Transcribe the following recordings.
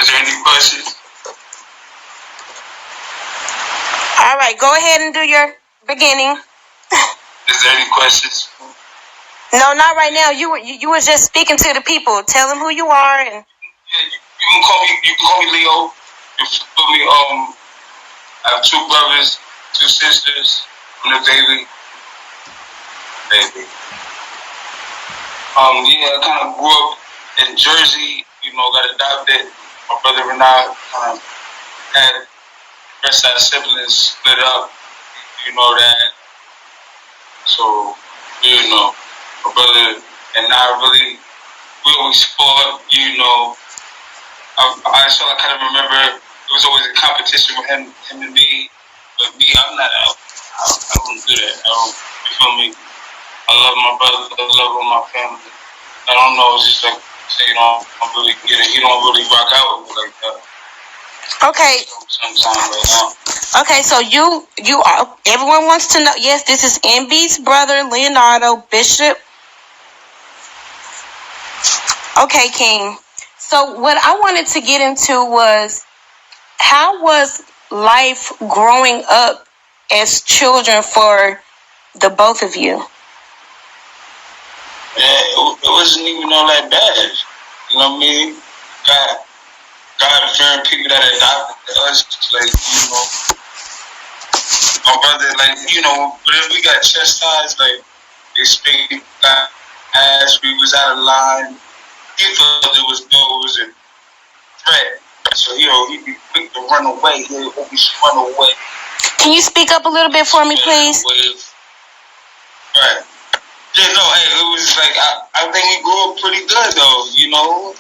there any questions? All right, go ahead and do your beginning. Is there any questions? No, not right now. You were just speaking to the people. Tell them who you are and. Yeah, you can call me Leo. You feel me? I have 2 brothers, 2 sisters. I'm the baby. Yeah, I kind of grew up in Jersey. Got adopted. My brother Leonardo kind of had the rest of our siblings split up. You know that. So, my brother and I we always fought. I kind of remember it was always a competition with him and me. But me, I'm not out. I don't do that. You feel me? I love my brother. I love all my family. I don't know. It's just like, I'm really get it. He don't really rock out with me like that. Okay. Sometimes right now. Okay, so you are. Everyone wants to know. Yes, this is MB's brother, Leonardo Bishop. Okay, King. So what I wanted to get into was, how was life growing up as children for the both of you? Yeah, it wasn't even all that bad. You know what I mean? God-fearing people that adopted us, like, my brother, like, whenever we got chastised, like, they speak as we was out of line. He thought it was a threat. So, he'd be quick to run away. He'd always run away. Can you speak up a little bit for me, please? Right. Yeah, no, hey, it was like, I think we grew up pretty good, though,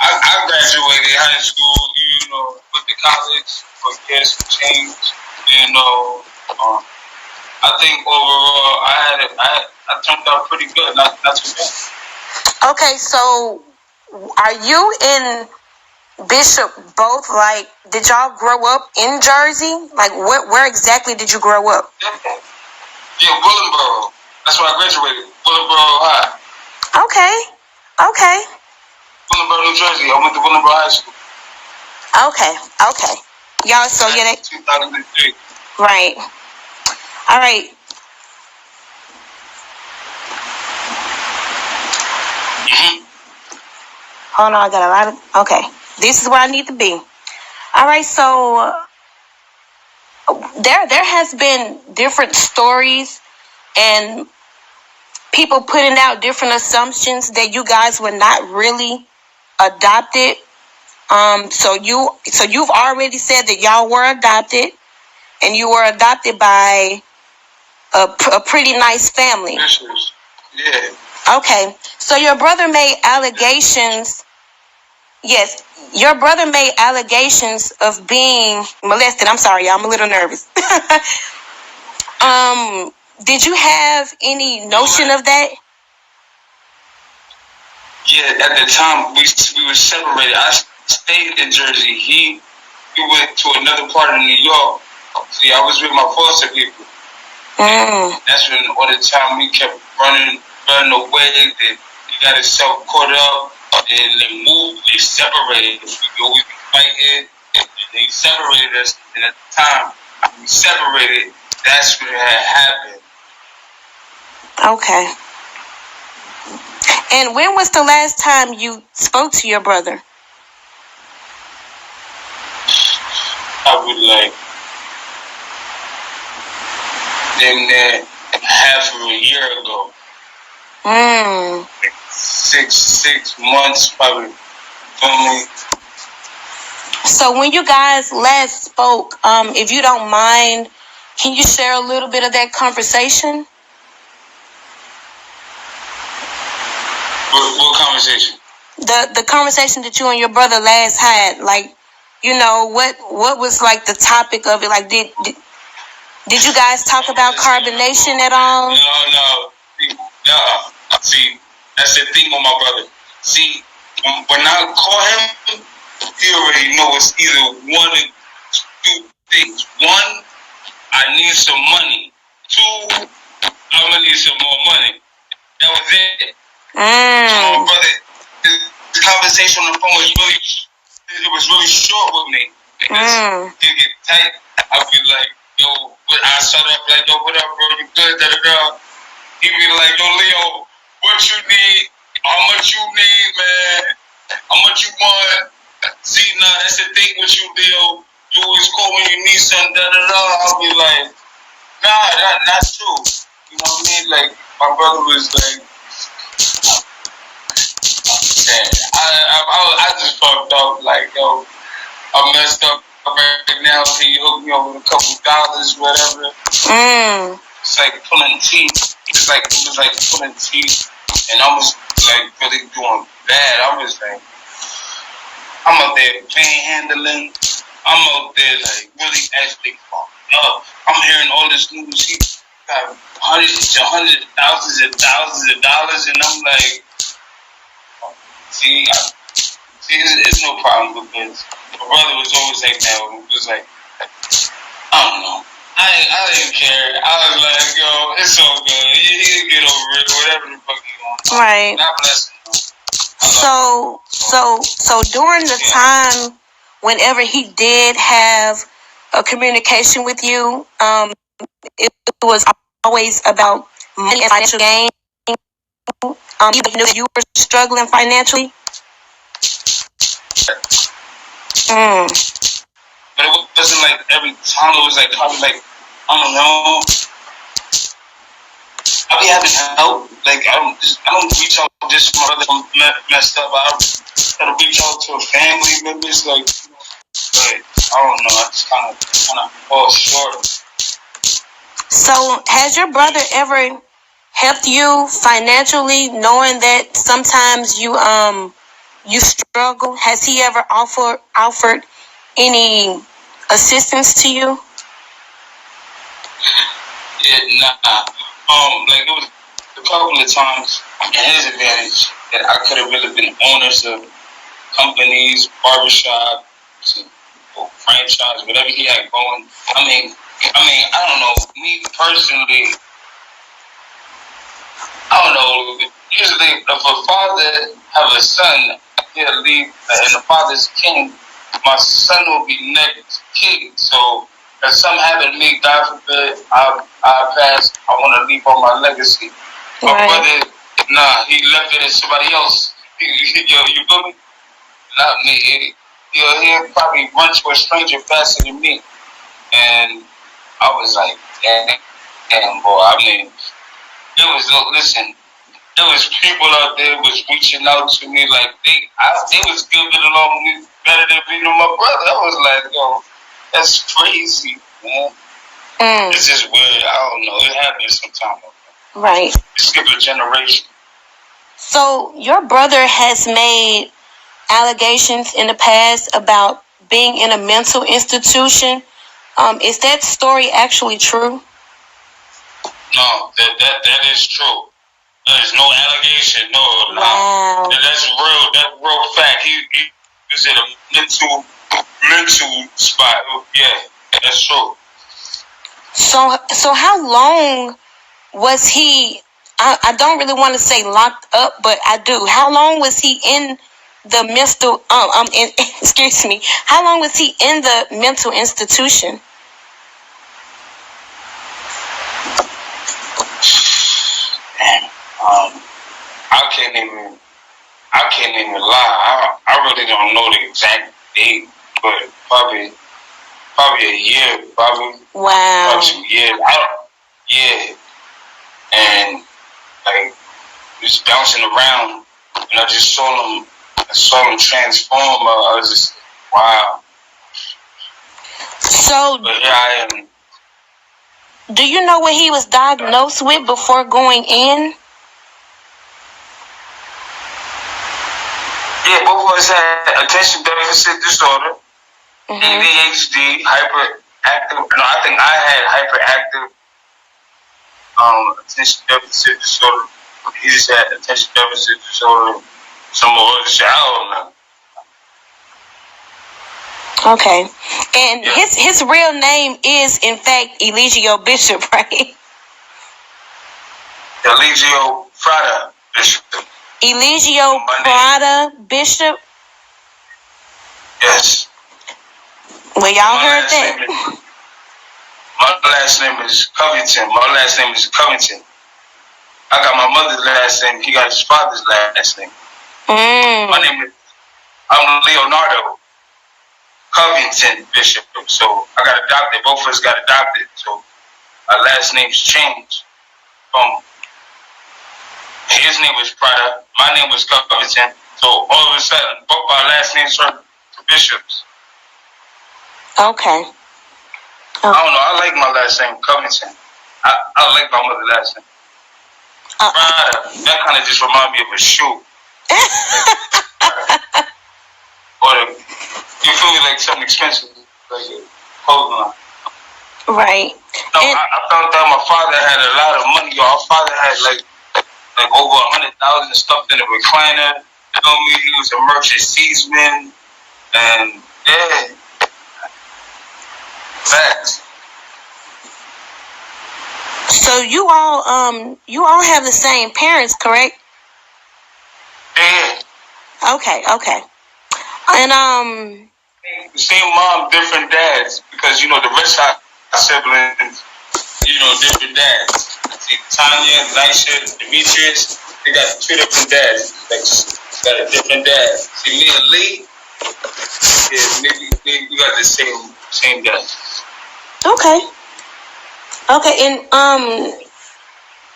I graduated high school, went to college for years to change, I think overall I turned out pretty good, not too bad. Okay, so are you and Bishop both, like, did y'all grow up in Jersey? Like, where exactly did you grow up? Yeah, Willingboro. That's where I graduated. Willingboro High. Okay. Willingboro, New Jersey. I went to Willingboro High School. Okay. Y'all, so yeah, 2003. Right. All right. Hold on, I got a lot of. Okay, this is where I need to be. All right, so there has been different stories and people putting out different assumptions that you guys were not really adopted. So you've already said that y'all were adopted, and you were adopted by a pretty nice family. Yeah. Okay, so your brother made allegations. Yes, your brother made allegations of being molested. I'm sorry, y'all, I'm a little nervous. Did you have any notion of that? Yeah, at the time we were separated. I stayed in Jersey. He went to another part of New York. See, I was with my foster people. That's when all the time we kept running away. Then he got himself caught up, and they moved. They separated. We always be fighting, and they separated us. And at the time we separated, that's when it had happened. Okay. And when was the last time you spoke to your brother? Probably like half of a year ago. Like 6 months probably. So when you guys last spoke, if you don't mind, can you share a little bit of that conversation? What conversation? The conversation that you and your brother last had, like, what was like the topic of it? Like, did you guys talk about carbonation at all? No. See, that's the thing with my brother. See, when I call him, he already know it's either one or two things. One, I need some money. Two, I'm gonna need some more money. That was it. So my brother, the conversation on the phone was really it was really short with me. Because it get tight. I'd be like, yo, I shut up like, yo, what up, bro? You good? Da da da. He'd be like, yo, Leo, what you need? How much you need, man? How much you want? See, nah, that's the thing with you, Leo. You always call when you need something, da da da. I'll be like, nah, not true. You know what I mean? Like, my brother was like, man, I just fucked up. Like, yo, I messed up right now. Can you hook me up with a couple dollars, whatever? It's like pulling teeth. It was like pulling teeth, and I was like really doing bad. I was like, I'm out there panhandling. I'm out there like really actually fucked up. I'm hearing all this news. He got hundreds, thousands of dollars, and I'm like, see, it's no problem because my brother was always like that. He was like, I don't know. I didn't care. I was like, yo, it's so good. He'll get over it, whatever the fuck he wants. Right. God bless him. So during the time, whenever he did have a communication with you, it was always about money and financial gain. Even if you were struggling financially. But it wasn't like every time. It was like probably like, I don't know. I be having help. Like I don't reach out just my brother messed up. I try to reach out to family members. Like, but I don't know. I just kind of fall short. So has your brother ever helped you financially, knowing that sometimes you struggle? Has he ever offered any assistance to you? Yeah, nah. Like it was a couple of times in his advantage that I could have really been owners of companies, barbershops, or franchise, whatever he had going. I mean, I don't know. Me personally, I don't know. Usually, if a father have a son, he'll leave, and the father's king. My son will be next king. So if something happened to me, God forbid, I pass. I want to leave on my legacy. My brother, nah, he left it to somebody else. Yo, you feel me? Not me. He'll probably run to a stranger faster than me. And I was like, damn, boy. I mean, listen, there was people out there was reaching out to me like they was giving along with me better than me and my brother. I was like, yo, that's crazy, man. It's just weird. I don't know. It happens sometimes. Right. Skip a generation. So your brother has made allegations in the past about being in a mental institution. Is that story actually true? No, that is true. There's no allegation. No, wow. That's real. That's real fact. He was in a mental spot. Yeah, that's true. So how long was he? I don't really want to say locked up, but I do. How long was he in the mental? Excuse me. How long was he in the mental institution? I can't even lie. I really don't know the exact date, but probably a year, probably. Wow. Probably 2 years. Yeah. And like just bouncing around, and I just saw him transform. I was just wow. So, but here I am. Do you know what he was diagnosed with before going in? Yeah, both of us had attention deficit disorder, ADHD, hyperactive. No, I think I had hyperactive attention deficit disorder. He just had attention deficit disorder. Some more shit. I don't know. Okay, and his real name is in fact Eligio Bishop, right? Eligio Prada Bishop. Eligio Prada Bishop. Yes. Well, y'all heard that. My last name is Covington. My last name is Covington. I got my mother's last name. He got his father's last name. My name is, I'm Leonardo Covington Bishop. So I got adopted. Both of us got adopted. So our last names changed from, his name was Prada, my name was Covington. So all of a sudden, both our last names turned to bishops. Okay. I don't know. I like my last name, Covington. I like my mother's last name. Prada, that kind of just reminds me of a shoe. Or you feel me, like something expensive, like a clothing line. Right. No, I found out my father had a lot of money. Our father had like over 100,000 stuff in a recliner. You know me, he was a merchant seaman, and yeah, facts. So you all have the same parents, correct? Yeah. Okay. And same mom, different dads, because you know the rest of our siblings, you know, different dads. See, Tanya, Nisha, Demetrius, they got 2 different dads. Like, got a different dad. See, me and Lee, yeah, we got the same dad. Okay, and 5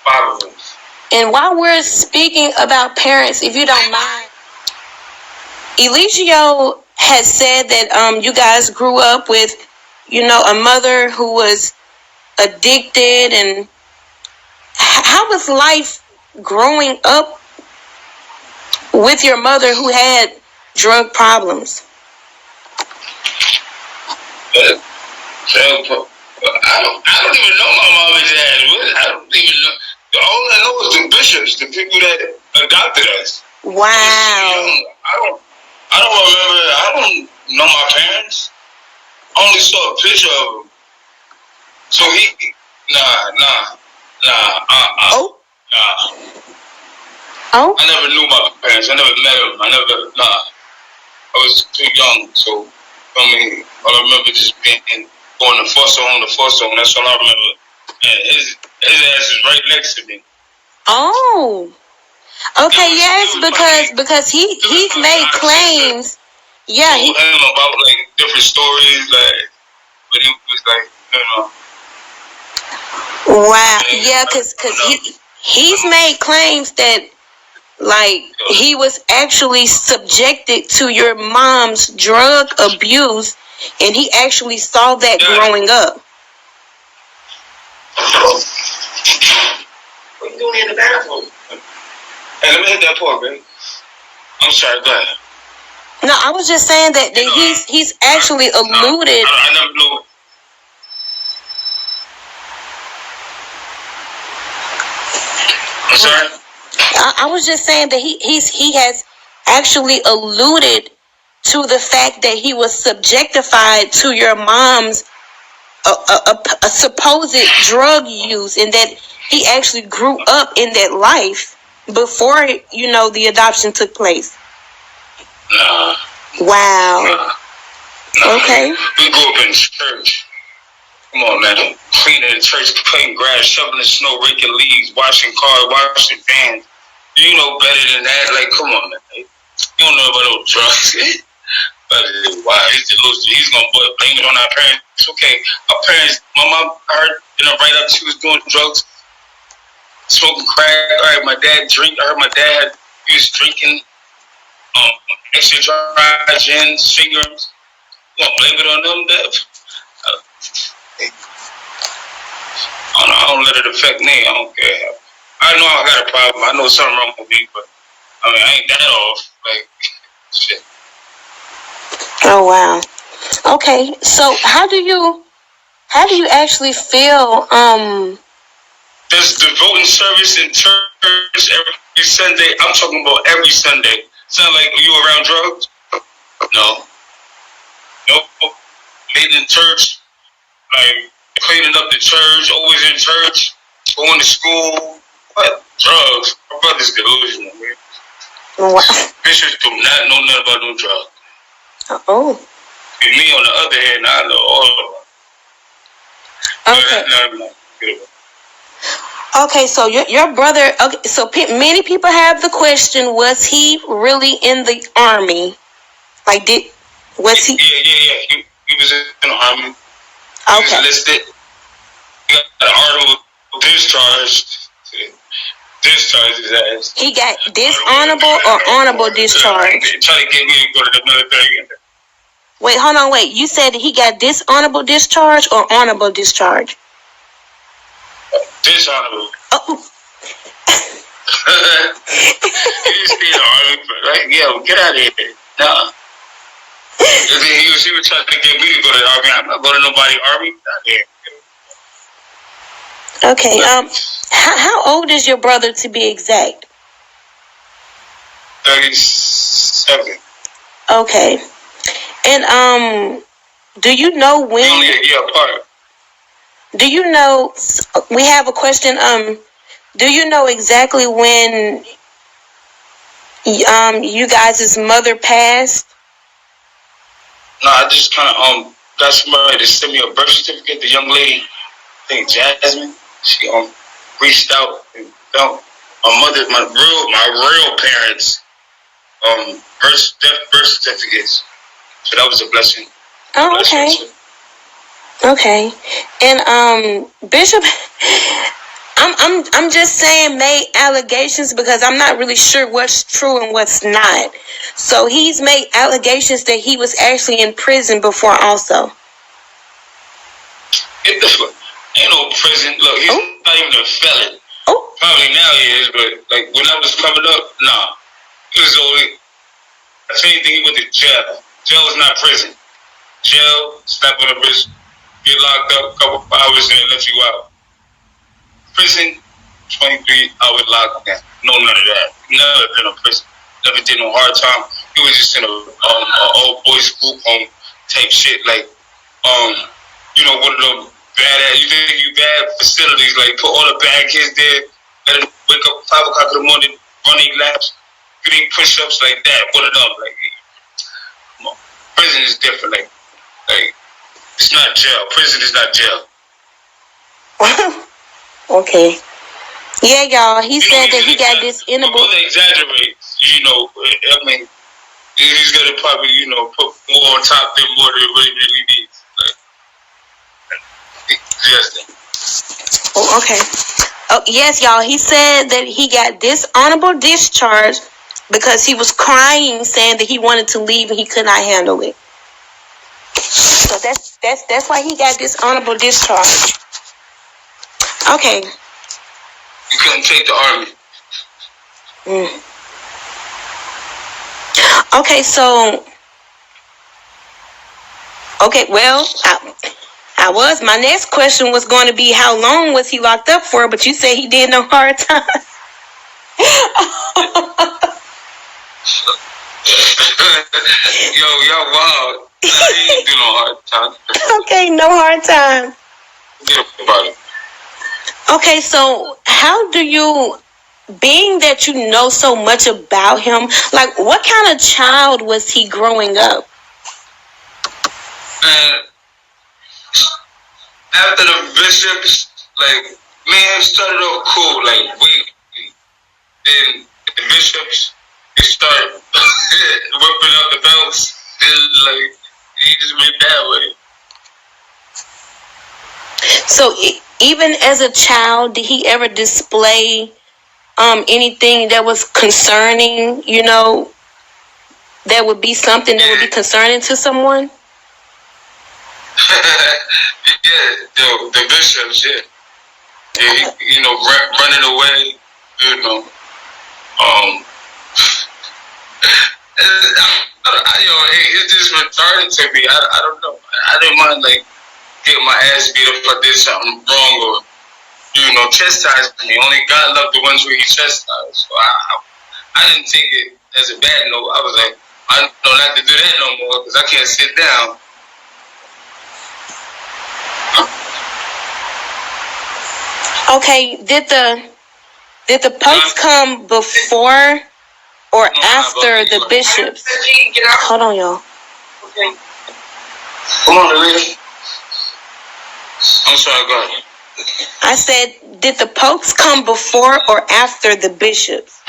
of us. And while we're speaking about parents, if you don't mind, Eligio has said that you guys grew up with, you know, a mother who was addicted, and how was life growing up with your mother who had drug problems? I don't even know my mom and dad. I don't even know. All I know is the bishops, the people that adopted us. Wow. I don't remember. I don't know my parents. I only saw a picture of him. So Oh. I never knew my parents. I never met them. I was too young. So, I mean, all I remember just being going to foster home. That's all I remember. And his ass is right next to me. Oh. Okay, yes, because he's made claims. Yeah, he told him about like different stories, like, but he was like, you know. Wow, yeah, because he's made claims that like he was actually subjected to your mom's drug abuse, and he actually saw that growing up. What are you doing in the bathroom? Hey, let me hit that part, baby. I'm sorry, go ahead. No, I was just saying that he's actually alluded. I never knew. I'm sorry? I was just saying that he has actually alluded to the fact that he was subjectified to your mom's a supposed drug use, and that he actually grew up in that life before, you know, the adoption took place. Nah. Wow. Nah. Okay. We grew up in church. Come on, man. Cleaning the church, cutting grass, shoveling snow, raking leaves, washing cars, washing vans. You know better than that. Like, come on, man. You don't know about those drugs. But wow, he's gonna blame it on our parents. It's okay. Our parents, my mom heard, you know, right up she was doing drugs, smoking crack. All right, my dad drink. I heard my dad, he was drinking extra dry gin, Seagrams. You gonna blame it on them, Dev? I don't let it affect me. I don't care. I know I got a problem. I know something wrong with me, but I mean, I ain't that off. Like, shit. Oh wow. Okay, so how do you actually feel? There's devoting service in church every Sunday. I'm talking about every Sunday. Sound like you around drugs? No. Nope. Made in church, like cleaning up the church, always in church, going to school. What? Drugs? My brother's delusional, man. Wow. Bishops do not know nothing about no drugs. Oh. Me, on the other hand, I know all of them. Okay. Okay, so your brother. Okay, so many people have the question: was he really in the army? Like, was he? Yeah. He was in the army. He was enlisted. He got an honorable discharge. Discharge his ass. He got dishonorable or honorable discharge? They try to get me to go to the military. Wait, hold on, wait. You said he got dishonorable discharge or honorable discharge? Dishonorable. Oh. He just stayed in the army, right? Yeah, get out of here. Nah. And then he was trying to get me to go to the army. I'm not going to nobody's army. Not there. Okay. How old is your brother, to be exact? 37. Okay. And do you know when? Only a year apart. Do you know? We have a question. Do you know exactly when you guys' mother passed? No, I just kind of got somebody to send me a birth certificate. The young lady, I think Jasmine, she reached out and found my real parents birth certificates. So that was a blessing. Oh, okay. Okay. And Bishop, I'm just saying made allegations because I'm not really sure what's true and what's not. So he's made allegations that he was actually in prison before also. Ain't no prison. Look, he's not even a felon. Oh. Probably now he is, but like when I was coming up, nah. He was only, if anything, he went to jail. Jail is not prison. Jail, slap on the wrist, get locked up a couple of hours and they let you out. Prison, 23-hour lockdown. No, none of that. Never been in prison. Never did no hard time. He was just in a old boys group home type shit. Like, you know, one of them bad, you think you bad facilities, like put all the bad kids there, let them wake up 5 o'clock in the morning, running laps, doing push-ups like that. One of them, like, prison is different. Like it's not jail. Prison is not jail. Okay. Yeah, y'all. He said that he got this My brother exaggerates. You know, I mean, he's gonna probably, you know, put more on top than more than what he really needs. Like, just. Oh, okay. Oh, yes, y'all. He said that he got dishonorable discharge because he was crying, saying that he wanted to leave and he could not handle it. So that's why he got dishonorable discharge. Okay. You couldn't take the army. Okay, so. Okay, well, my next question was going to be how long was he locked up for, but you say he did no hard time. Yo, wow. He ain't do no hard time. Okay, no hard time. Forget about it. Okay, so how do you, being that you know so much about him, like what kind of child was he growing up? Man, after the bishops, like, me and him started off cool, like, then the bishops, they started whipping out the belts, and, like, he just went that way. So, even as a child, did he ever display anything that was concerning, you know, that would be something that would be concerning to someone? Yeah, the bishops, yeah, you know, running away, you know, it's just retarded to me. I don't know. I didn't mind, like, getting my ass beat up if I did something wrong or, you know, chastise me. Only God loved the ones who he chastised. So I didn't take it as a bad note. I was like, I don't have to do that no more because I can't sit down. Okay, did the popes come before or after the bishops? Hold on, y'all. Come on, Eligio. I'm sorry, go ahead. I said, did the popes come before or after the bishops?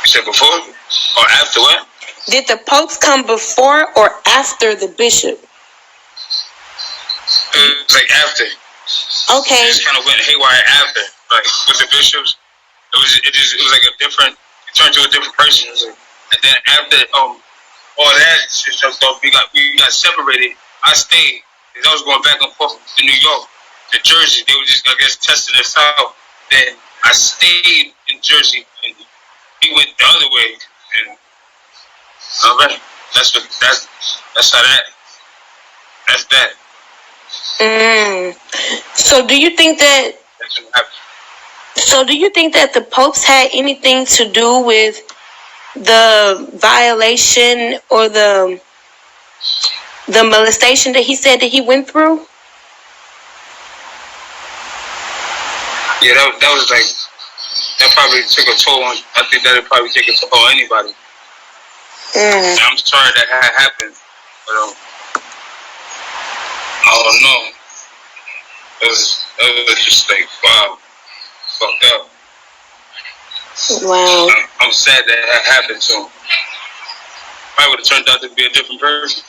You said before or after what? Did the popes come before or after the bishop? It was like after. Okay. It just kind of went haywire after. Like with the bishops, it was like a different. It turned to a different person. And then after all that stuff, we got separated. I stayed. I was going back and forth to New York, to Jersey. They were just, I guess, testing us out. Then I stayed in Jersey, and he went the other way. And all right, that's how that's that. So do you think that? So do you think that the popes had anything to do with the violation or the molestation that he said that he went through? Yeah, that was like, that probably took a toll on, I think that would probably take a toll on anybody. I'm sorry that had happened, but I don't know. It was just like, wow, fucked up. Wow. I'm sad that happened to him. Probably would have turned out to be a different person.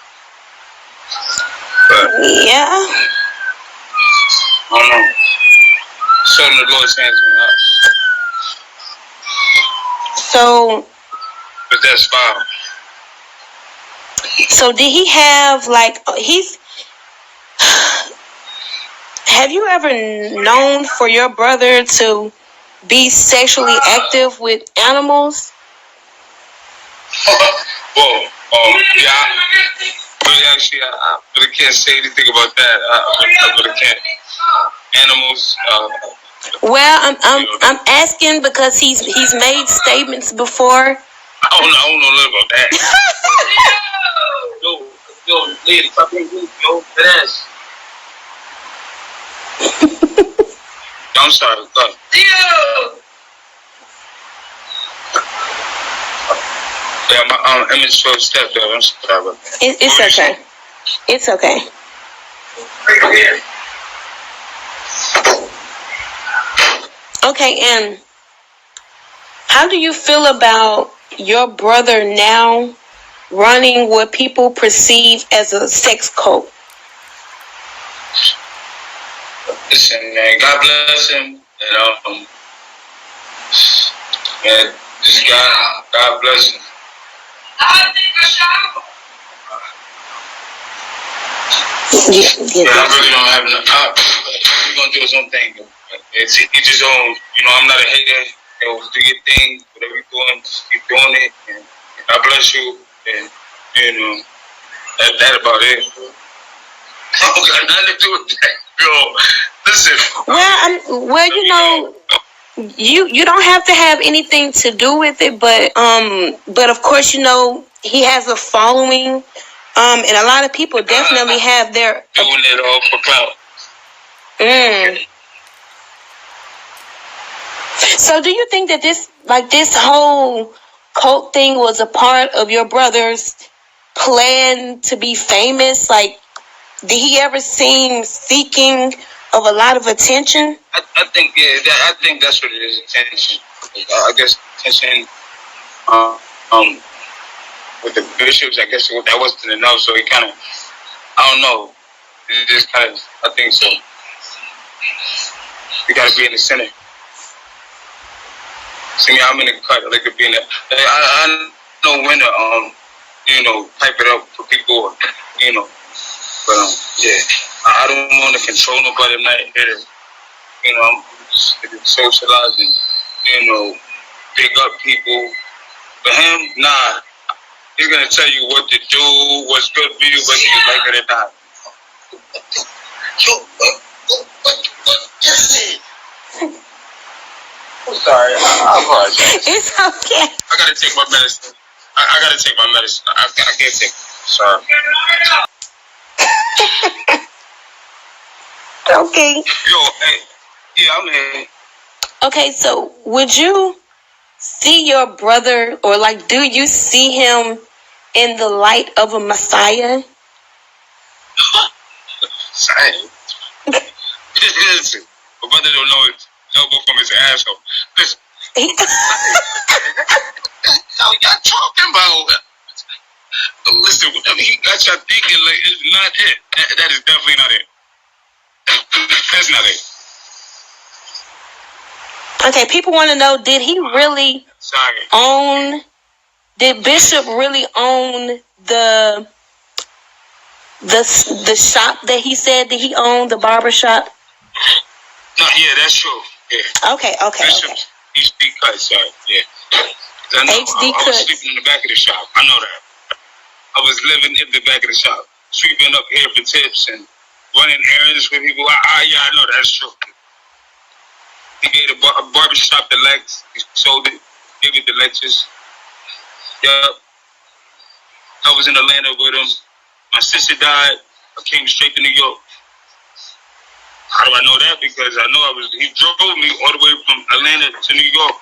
But, yeah. I don't know. So the Lord's hands me up. So. But that's fine. So did he have have you ever known for your brother to be sexually active with animals? Well, yeah. But actually, I really can't say anything about that. I really can't. Animals. Well, I'm asking because he's made statements before. I don't know nothing about that. yo, lady, stop being rude, yo. That ass. I'm sorry, go. Yeah, my image 12 step though. I'm sorry. It's okay. It's okay. Okay, and how do you feel about your brother now running what people perceive as a sex cult? Listen, man, God bless him. And this guy, God bless him. Yeah, I really don't have enough. He's gonna do his own thing. It's his own. I'm not a hater. Do your thing. Whatever you're doing, just keep doing it. And God bless you. And that about it. I don't got nothing to do with that. Yo, listen. Well, you don't have to have anything to do with it, but of course, he has a following, and a lot of people definitely have their doing it all for clout. So do you think that this whole cult thing was a part of your brother's plan to be famous? Like, did he ever seem seeking of a lot of attention? I think, yeah, I think that's what it is, attention. I guess attention, with the bishops, I guess that wasn't enough, so he kind of, I don't know, it just kind of, I think so. You gotta be in the center. See me, I'm in the cut. I like to be in there. I know when to, pipe it up for people, But, yeah, I don't want to control nobody. I'm not here to, I'm just here to socialize and, big up people. But him, nah. He's going to tell you what to do, what's good for you, whether you like it or not. What is it? I'm sorry. I apologize. It's okay. I gotta take my medicine. I gotta take my medicine. I can't take it. Sorry. Okay. Yo, hey. Yeah, I'm here. Okay, so would you see your brother, or like, do you see him in the light of a Messiah? Listen, my brother don't know his elbow from his asshole. Listen. How y'all talking about? Listen, whatever he got y'all thinking, like, it's not it. That is definitely not it. That's not it. Okay, people want to know, did he really own, did Bishop really own the shop that he said that he owned, the barber shop? No, yeah, that's true. Yeah. Okay. Bishop, HD Cuts, yeah. I know, HD I was sleeping in the back of the shop. I know that. I was living in the back of the shop, sweeping up here for tips and running errands with people. Yeah, I know that's true. He gave a barbershop the Lex. He sold it. Gave it the Lexus. Yup. I was in Atlanta with him. My sister died. I came straight to New York. How do I know that? Because I know he drove me all the way from Atlanta to New York.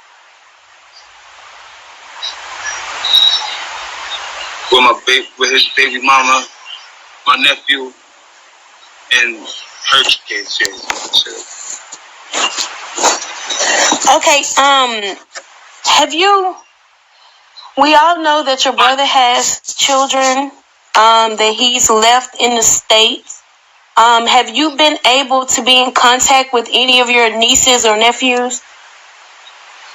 With his baby mama, my nephew, and her kids. Okay, we all know that your brother has children, that he's left in the States. Have you been able to be in contact with any of your nieces or nephews?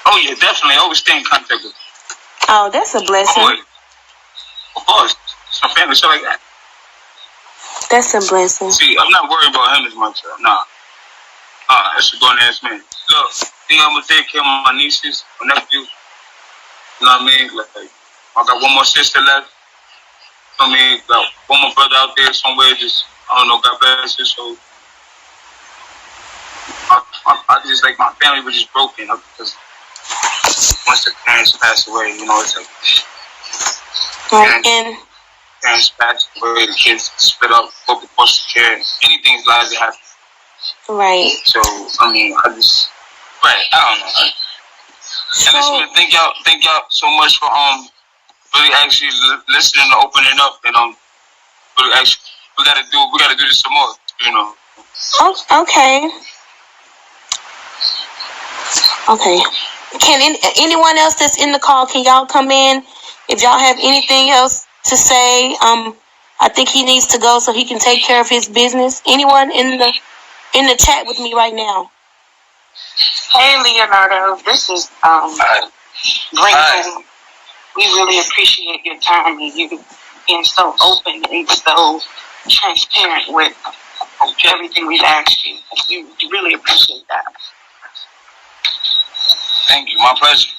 Oh yeah, definitely. I always stay in contact with them. Oh, that's a blessing. Always. Of course. Some family, stuff like that. That's a blessing. See, I'm not worried about him as much. Nah. That's a grown ass man. Look, I'm gonna take care of my nieces, my nephews. You know what I mean? Like, I got one more sister left. I mean, got one more brother out there somewhere. Just, I don't know, God bless you. So, I just, like, my family was just broken because once the parents passed away, you know, it's like, parents passed away, the kids split up, both foster care, anything's liable to happen. Right. So, I mean, I don't know. And listen, thank y'all so much for really actually listening and opening up, and really actually we gotta do this some more, you know. Okay. Can anyone else that's in the call, can y'all come in? If y'all have anything else to say, I think he needs to go so he can take care of his business. Anyone in the chat with me right now? Hey, Leonardo, this is Greenland. We really appreciate your time and you being so open and so transparent with everything we've asked you. We really appreciate that. Thank you. My pleasure.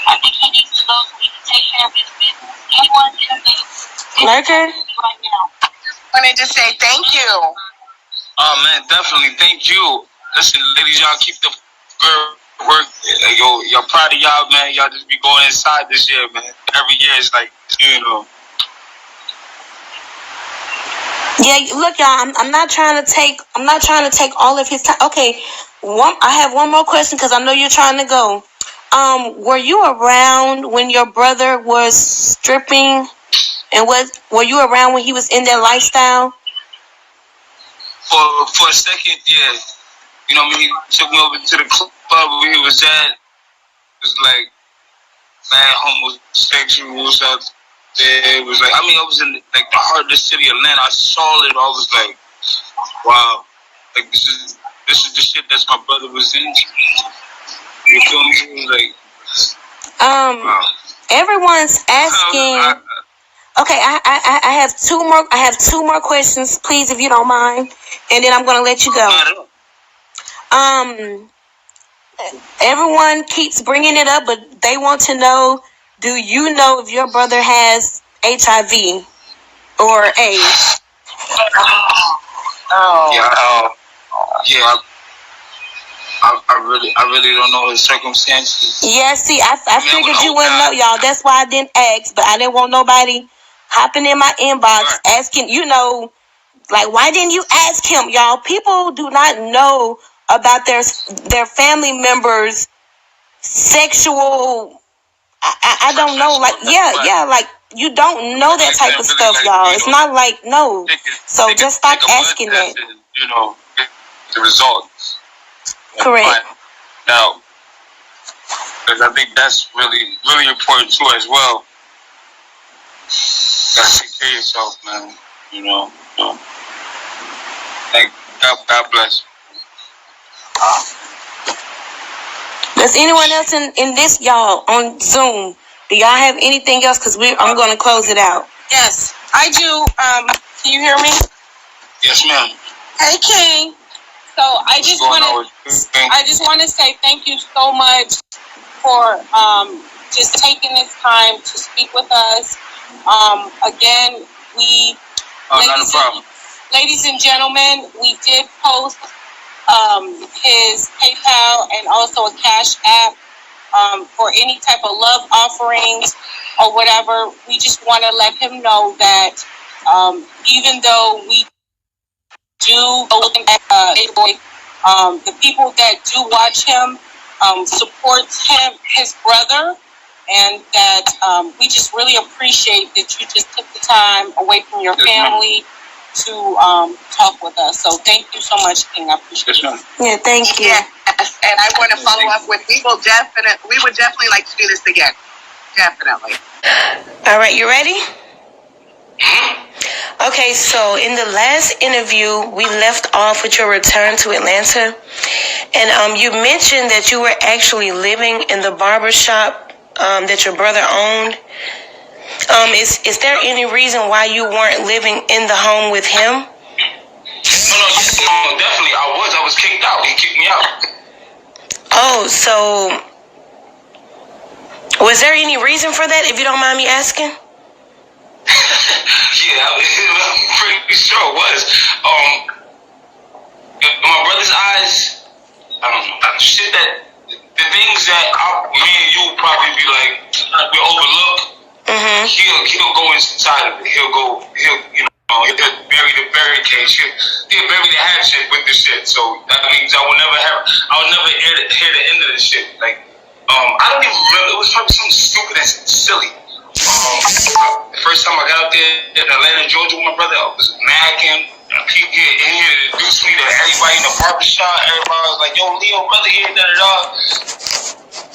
I think he needs to go so he can take care of his business. Anyone in the Lurker? right now? I wanted to say thank you. Oh man, definitely. Thank you. Listen, ladies, y'all keep the good work. Y'all proud of y'all, man. Y'all just be going inside this year, man. Every year it's like, you know. Yeah, look, y'all. I'm not trying to take all of his time. Okay, I have one more question because I know you're trying to go. Were you around when your brother was stripping, and were you around when he was in that lifestyle? For a second, yeah. You know what I mean? He took me over to the club where he was at. It was like, man, homosexuals out there. It was like, I mean, I was in like the heart of the city of Atlanta. I saw it. I was like, wow, like this is the shit that my brother was in. You feel me? It was like, wow. Everyone's asking. Okay, I have two more. I have two more questions, please, if you don't mind, and then I'm gonna let you go. Everyone keeps bringing it up, but they want to know: do you know if your brother has HIV or AIDS? Yeah. I really don't know his circumstances. Yeah, see, I figured you wouldn't know, y'all. That's why I didn't ask, but I didn't want nobody hopping in my inbox asking, like, why didn't you ask him, y'all? People do not know about their family members sexual. I don't know. Like like you don't know that type of stuff, y'all. It's not like no. So just stop asking that. You know, get the results. Correct. Now, because I think that's really important too as well. Gotta take care of yourself, man. You know. Like God bless. Does anyone else in this, y'all, on Zoom? Do y'all have anything else? Because I'm going to close it out. Yes, I do. Can you hear me? Yes, ma'am. Hey, King. So I just want to say thank you so much for just taking this time to speak with us. Again, ladies and gentlemen, we did post his PayPal and also a Cash App for any type of love offerings or whatever. We just want to let him know that even though we do the people that do watch him supports him, his brother, and that we just really appreciate that you just took the time away from your family to talk with us. So thank you so much, King. I appreciate it. Yeah, thank you. Yes, and I want to follow up with we would definitely like to do this again. Definitely. All right, you ready? Okay, so in the last interview, we left off with your return to Atlanta, and you mentioned that you were actually living in the barber shop that your brother owned. Is there any reason why you weren't living in the home with him? No, definitely. I was kicked out. He kicked me out. Oh, so was there any reason for that, if you don't mind me asking? Yeah, I'm pretty sure it was. In my brother's eyes, I don't know, shit that, the things that me and you would probably be like, we overlook. Mm-hmm. He'll go inside of it. He'll bury the barricades. He'll bury the hatchet with the shit. So that means I would never hear the end of the shit. Like, I don't even remember. It was probably something stupid and silly. The first time I got out there in Atlanta, Georgia, with my brother, I was macking. People here introduced me to everybody in the barbershop. Everybody was like, "Yo, Leo, brother here, da-da-da."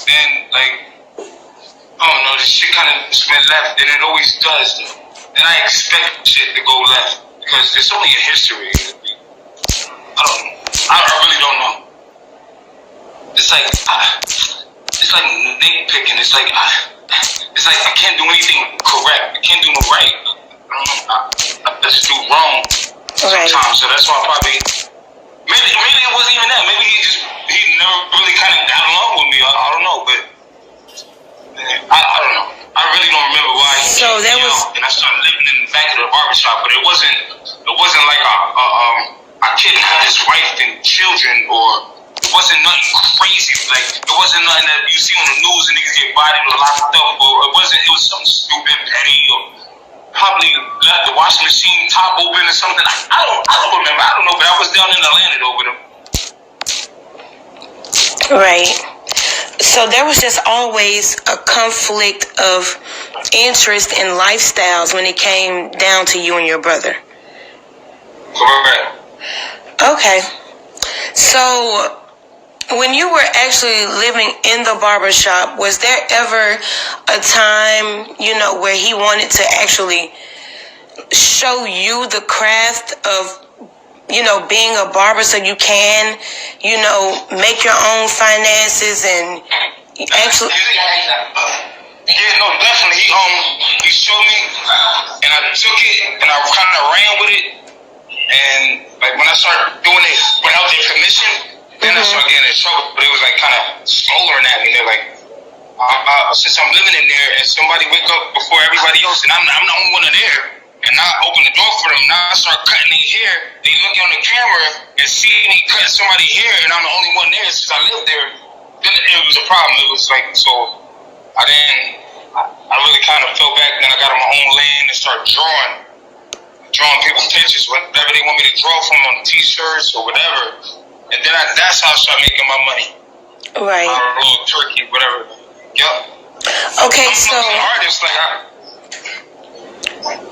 And like, I don't know, this shit kind of went left, and it always does. And I expect shit to go left because it's only a history. I don't know. I really don't know. It's like nitpicking. It's like I can't do anything correct. I can't do no right. I just do wrong sometimes. So that's why maybe it wasn't even that. Maybe he never really kind of got along with me. I don't know, but I don't know. I really don't remember why. And I started living in the back of the barbershop, but it wasn't like a kid had his wife and children, or it wasn't nothing crazy. Like, it wasn't nothing that you see on the news and niggas get bodied or locked up, or it was something stupid, petty, or probably left the washing machine top open or something. I don't remember. I don't know, but I was down in Atlanta though with him. Right. So there was just always a conflict of interest in lifestyles when it came down to you and your brother. Correct. Okay. So when you were actually living in the barbershop, was there ever a time, where he wanted to actually show you the craft of, being a barber so you can, make your own finances and actually... Yeah, no, definitely. He showed me, and I took it, and I kind of ran with it, and like when I started doing it without their permission, then I started getting in trouble. But it was like kind of smoldering at me. They're like, since I'm living in there, and somebody wake up before everybody else, and I'm the only one in there. And I open the door for them. Now I start cutting their hair. They look on the camera and see me cutting somebody's hair, and I'm the only one there since I lived there. Then it was a problem. It was like, so I really kind of fell back. Then I got on my own lane and started drawing people's pictures, whatever they want me to draw from on t-shirts or whatever. And then that's how I started making my money. Right. Little turkey, whatever. Yep. Okay, so artists, like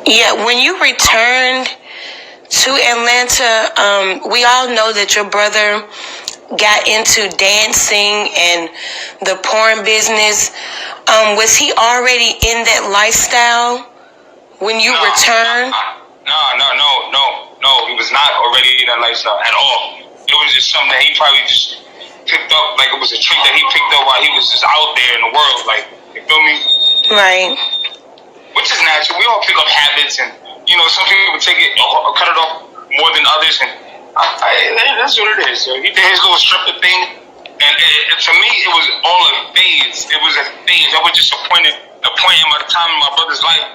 yeah, when you returned to Atlanta, we all know that your brother got into dancing and the porn business. Was he already in that lifestyle when you returned? No. He was not already in that lifestyle at all. It was just something that he probably just picked up, like it was a trick that he picked up while he was just out there in the world, like, you feel me? Right. Which is natural. We all pick up habits, and some people take it or cut it off more than others, and that's what it is. So he did his little stripper thing, and to me, it was all a phase. It was a phase. That was just a point in my time in my brother's life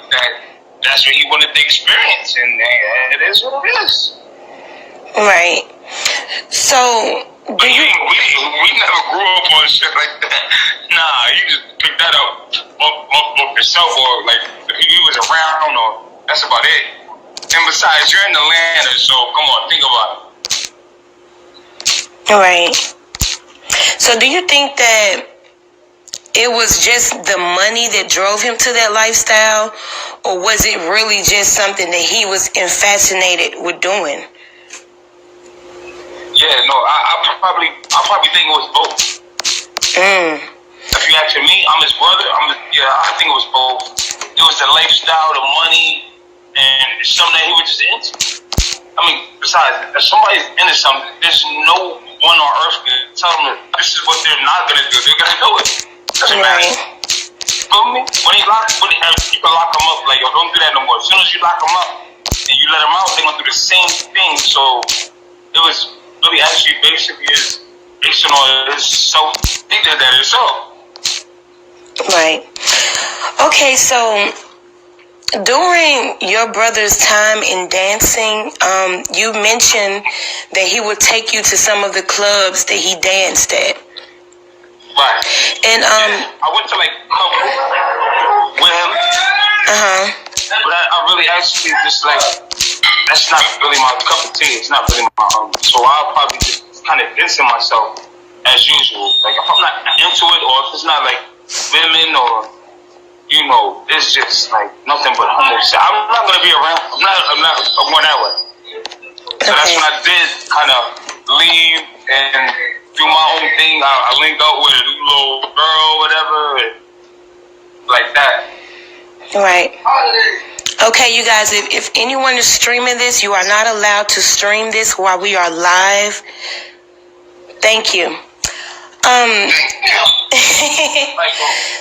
that's what he wanted to experience, and it is what it is. Right. So, we never grew up on shit like that. Nah, you just picked that up yourself, or like if he was around, or that's about it. And besides, you're in Atlanta, so come on, think about it. Right. So do you think that it was just the money that drove him to that lifestyle, or was it really just something that he was fascinated with doing? Yeah, no, I probably think it was both. If you ask me, I'm his brother. I think it was both. It was the lifestyle, the money, and it's something that he was just into. I mean, besides, if somebody's into something, there's no one on earth can tell them that this is what they're not gonna do. They're gonna do it. Doesn't matter. Feel me? When you can lock them up, like, yo, don't do that no more. As soon as you lock them up and you let them out, they're gonna do the same thing. So it was really actually basically is based on his he did that himself. Right. Okay, so during your brother's time in dancing, you mentioned that he would take you to some of the clubs that he danced at. Right. And I went to like a couple with him. But I really actually just like, that's not really my cup of tea. It's not really my so I'll probably just kind of distance myself as usual. Like if I'm not into it, or if it's not like women, or it's just like nothing but homo. I'm not gonna be around. I'm going that way. So that's when I did kind of leave and do my own thing. I linked up with a little girl, whatever, like that. Right. Okay, you guys, if anyone is streaming this, you are not allowed to stream this while we are live. Thank you.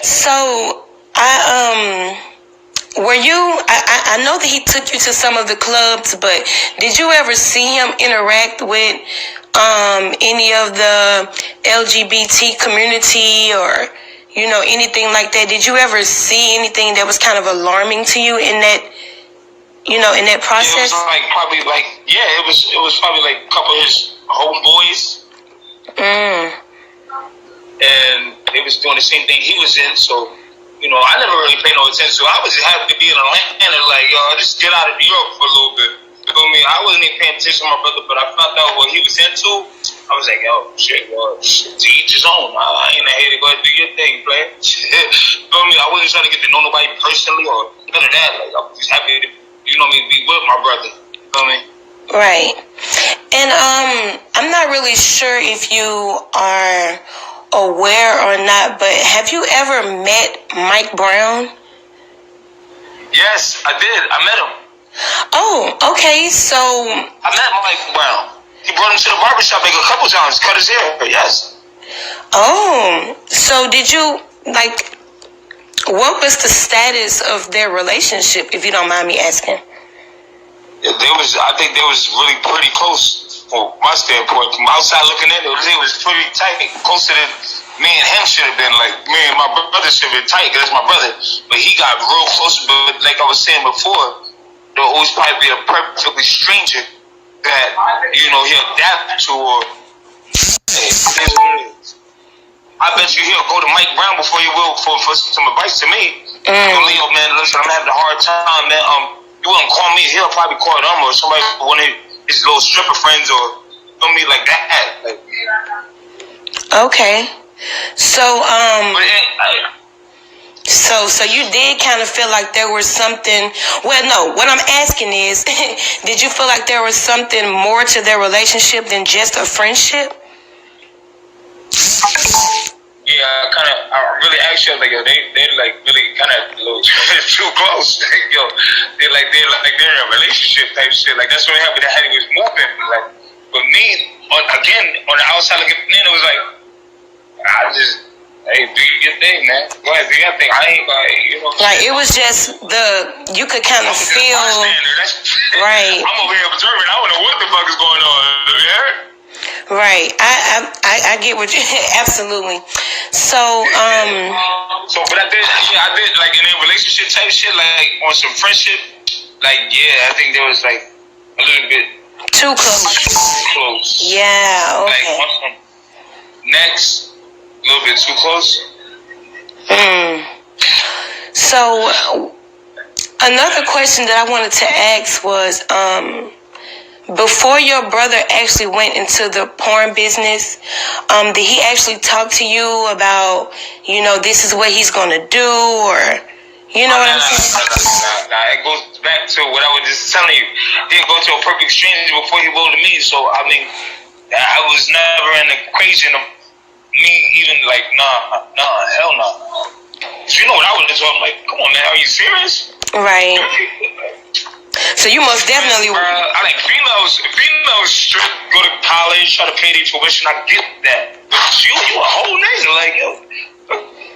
So, I know that he took you to some of the clubs, but did you ever see him interact with any of the LGBT community, or anything like that? Did you ever see anything that was kind of alarming to you in that in that process? It was probably it was probably like a couple of his homeboys. And they was doing the same thing he was in, so I never really paid no attention. So I was just happy to be in Atlanta, like, yo, just get out of New York for a little bit. You feel me? I wasn't even paying attention to my brother, but I found out what he was into. I was like, yo, shit, to each his own. I ain't here to go ahead and do your thing, play. Feel me? I wasn't trying to get to know nobody personally or none of that. Like, I was just happy to, be with my brother. Feel me? Right. And I'm not really sure if you are aware or not, but have you ever met Mike Brown? Yes, I did. I met him. Oh, okay. So I met Mike Brown. He brought him to the barbershop like a couple times, cut his hair. Yes. Oh, so did you what was the status of their relationship, if you don't mind me asking? I think they was really pretty close from my standpoint. From outside looking in, it was pretty tight, closer than me and him should have been. Like, me and my brother should have been tight, because that's my brother. But he got real close. But like I was saying before, there'll always probably be a perfectly stranger that, he'll adapt to, or I bet you he'll go to Mike Brown before he will for some advice to me. Leo, man, listen, I'm having a hard time, man. You wouldn't call me, he'll probably call them or somebody, one of his little stripper friends, or me like that. Okay. So So you did kind of feel like there was something. Well, no. What I'm asking is, did you feel like there was something more to their relationship than just a friendship? Yeah, I really asked you, like, yo, they like really kind of a little too close. Yo, they're in a relationship type shit. Like, that's what happened. That he was moving. Like, but me, again, on the outside looking in, it was like, I just, hey, do your thing, man. Go ahead, do your thing. I ain't, like, it was just you could kind of feel. Right. I'm over here observing. I don't know what the fuck is going on. You heard? Right. I get what you absolutely. So but I did like in a relationship type shit, like on some friendship, like I think there was like a little bit too close. Yeah, okay. Like on some next, a little bit too close. So another question that I wanted to ask was before your brother actually went into the porn business, did he actually talk to you about, this is what he's going to do, or, what I'm saying? Nah, it goes back to what I was just telling you. He didn't go to a perfect stranger before he rolled to me, so, I mean, I was never in the equation of me even like, nah, hell no. You know what I would have told him, like, come on, man, are you serious? Right. So you most definitely. I like females straight go to college, try to pay their tuition. I get that, but you a whole nigga, like, yo.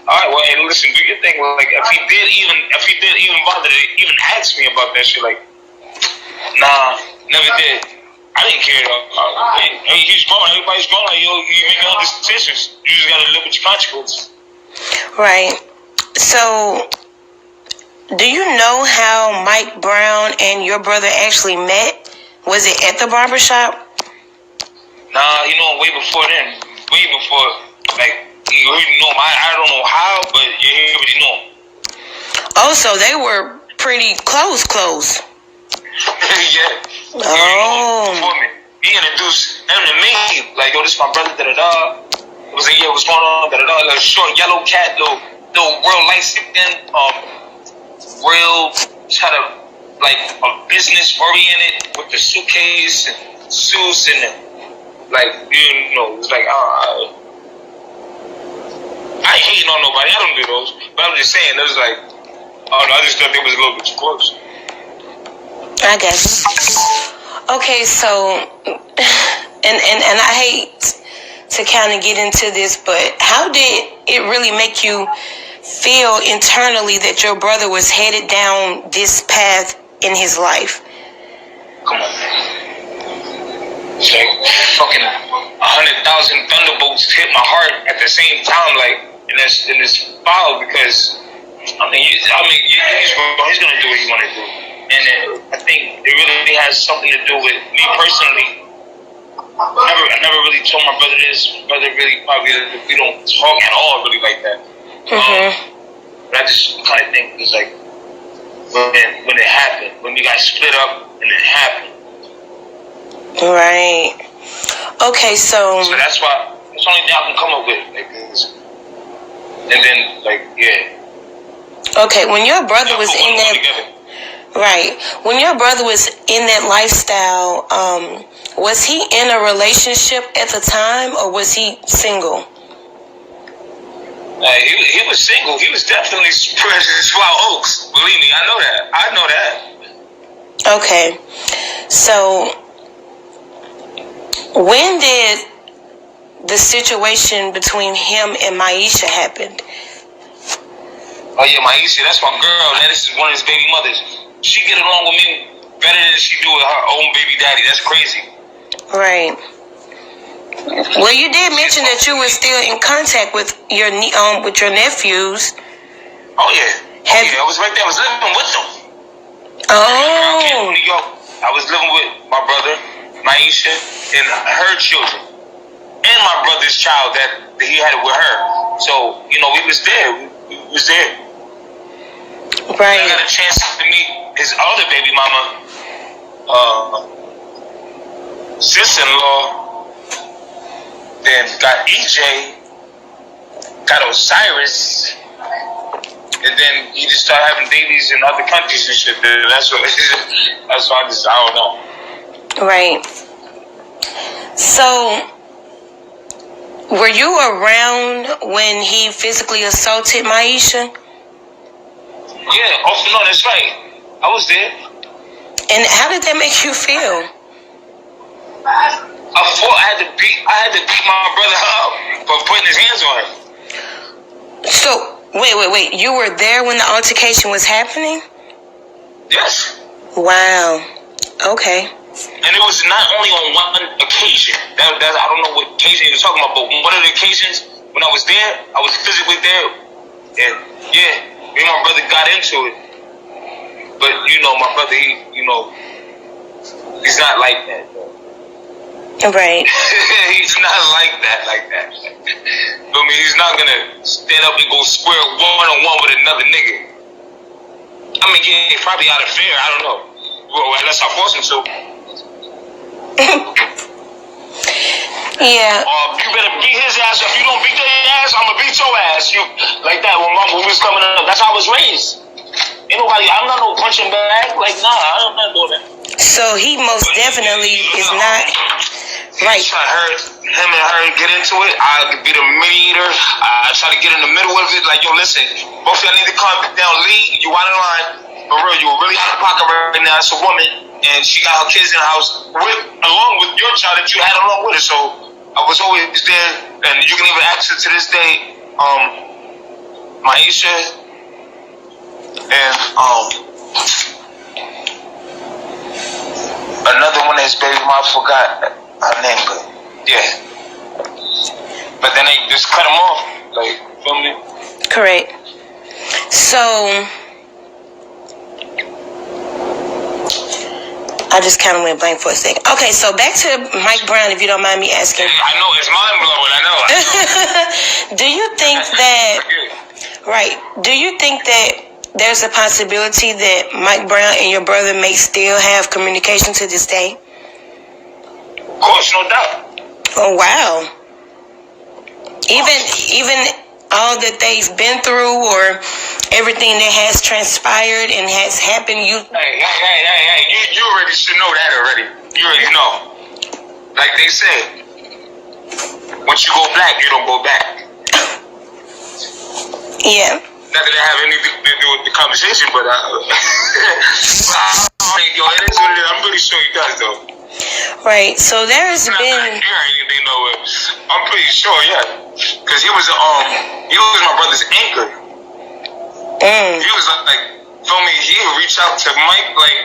All right, well, hey, listen, do your thing. Like, if he did even bother to even ask me about that shit, like, nah, never did. I didn't care though. Hey, he's grown. Everybody's grown. Like, yo, you make your own decisions. You just gotta live with your consequences. Right. So, do you know how Mike Brown and your brother actually met? Was it at the barbershop? Nah, way before then. Way before, like, you already know him. I don't know how, but you already know him. Oh, so they were pretty close. Yeah. Oh. He introduced him to me. Like, yo, this is my brother, da-da-da. It was like, yeah, what's going on, da-da-da. Like, short, yellow cat, little real light-skinned, real try to like a business oriented with the suitcase and suits and like it was like I ain't hating on nobody. I don't do those, but I'm just saying it was like I just thought they was a little bit too close. I guess. Okay, so and I hate to kind of get into this, but how did it really make you feel internally that your brother was headed down this path in his life? Come on, man. It's like fucking 100,000 thunderbolts hit my heart at the same time, like in this foul, because he's gonna do what he wanna do, and I think it really has something to do with me personally. I never really told my brother this. My brother really probably we don't talk at all really like that. But I just kind of think it's like when it happened, when you guys split up and it happened. Right. Okay, so that's why that's the only thing I can come up with, like this. And then Okay, when your brother was in that right, when your brother was in that lifestyle, was he in a relationship at the time, or was he single? He was single. He was definitely spreading Swell Oaks. Believe me, I know that. Okay. So, when did the situation between him and Maisha happen? Oh, yeah, Maisha, that's my girl. Man, this is one of his baby mothers. She get along with me better than she do with her own baby daddy. That's crazy. Right. Well, you did mention that you were still in contact with your nephews. Oh yeah, I was right there. I was living with them. Oh. In New York. I was living with my brother, Maisha, and her children, and my brother's child that he had with her. So we was there. We was there. Right. I got a chance to meet his other baby mama, sister-in-law. Then got EJ, got Osiris, and then he just started having babies in other countries and shit. That's what I don't know. Right. So, were you around when he physically assaulted Maisha? Yeah, off and on, that's right. I was there. And how did that make you feel? I had to beat my brother up for putting his hands on her. So, wait. You were there when the altercation was happening? Yes. Wow. Okay. And it was not only on one occasion. I don't know what occasion he was talking about, but one of the occasions when I was there, I was physically there. And yeah, me and my brother got into it. But my brother, he's not like that. Right. He's not like that. Feel me? He's not gonna stand up and go square one-on-one with another nigga. I mean, yeah, probably out of fear. I don't know. Well, unless I force him to. Yeah. You better beat his ass. If you don't beat their ass, I'm gonna beat your ass. You like that when we was coming up. That's how I was raised. Ain't nobody. I'm not no punching bag. Like, nah, I'm not doing that. So he most definitely is not. Right. I heard him and her get into it. I could be the mediator. I try to get in the middle of it. Like, yo, listen, both of y'all need to calm down. Lee, you out of line. For real, you really out of pocket right now. It's a woman, and she got her kids in the house along with your child that you had along with her. So I was always there, and you can even ask her to this day. Maisha and another one that's baby mom, I forgot her name, but yeah. But then they just cut them off, like, feel me? Correct. So, I just kind of went blank for a second. Okay, so back to Mike Brown, if you don't mind me asking. I know, it's mind-blowing, I know. Do you think that, right, do you think that there's a possibility that Mike Brown and your brother may still have communication to this day? Of course, no doubt. Oh, wow. Even all that they've been through, or everything that has transpired and has happened, you... Hey, you already should know that already. You already know. Like they said, once you go black, you don't go back. Yeah. Not that I have anything to do with the conversation, but yo, it is what it is. I'm pretty sure he does, though. Right, so there's been... I'm pretty sure, yeah. Because he was my brother's anchor. He was like, feel me, he would reach out to Mike, like,